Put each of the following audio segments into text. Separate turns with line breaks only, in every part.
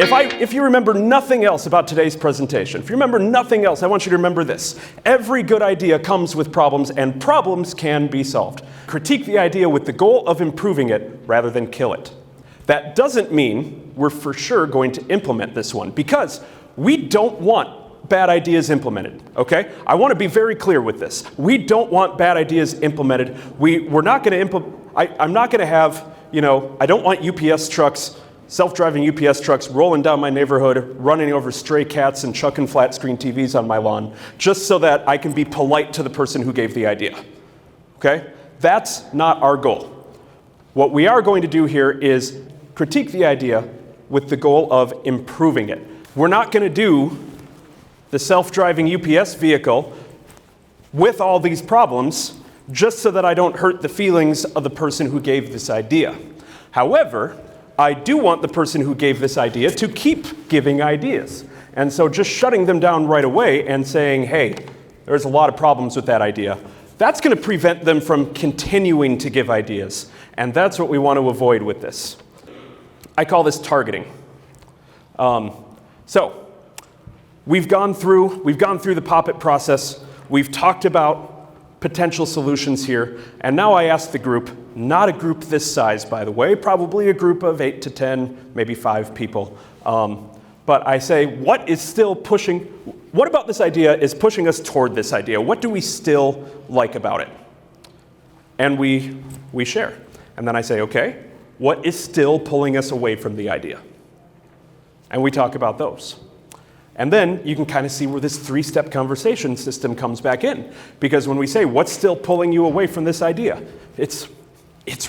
If you remember nothing else about today's presentation, if you remember nothing else, I want you to remember this. Every good idea comes with problems, and problems can be solved. Critique the idea with the goal of improving it rather than kill it. That doesn't mean we're for sure going to implement this one, because we don't want bad ideas implemented, okay? I want to be very clear with this. We don't want bad ideas implemented. We're not going to implement, I'm not going to have, I don't want UPS trucks, self-driving UPS trucks rolling down my neighborhood, running over stray cats and chucking flat screen TVs on my lawn, just so that I can be polite to the person who gave the idea, okay? That's not our goal. What we are going to do here is critique the idea with the goal of improving it. We're not going to do the self-driving UPS vehicle with all these problems just so that I don't hurt the feelings of the person who gave this idea. However, I do want the person who gave this idea to keep giving ideas. And so just shutting them down right away and saying, hey, there's a lot of problems with that idea, that's going to prevent them from continuing to give ideas. And that's what we want to avoid with this. I call this targeting. So we've gone through the POP-IT process. We've talked about potential solutions here. And now I ask the group, not a group this size, by the way, probably a group of 8 to 10, maybe 5 people. But I say, what about this idea is pushing us toward this idea? What do we still like about it? And we share. And then I say, okay, what is still pulling us away from the idea? And we talk about those. And then you can kind of see where this 3-step conversation system comes back in. Because when we say, what's still pulling you away from this idea? It's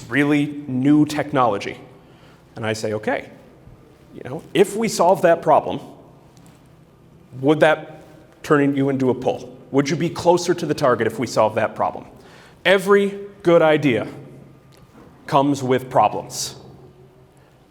really new technology. And I say, okay, if we solve that problem, would that turn you into a pull? Would you be closer to the target if we solve that problem? Every good idea comes with problems.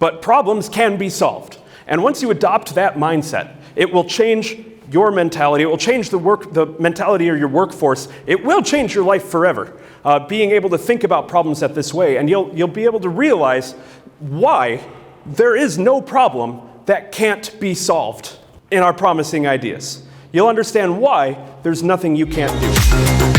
But problems can be solved. And once you adopt that mindset, it will change your mentality. It will change the mentality of your workforce. It will change your life forever. Being able to think about problems at this way, and you'll be able to realize why there is no problem that can't be solved in our promising ideas. You'll understand why there's nothing you can't do.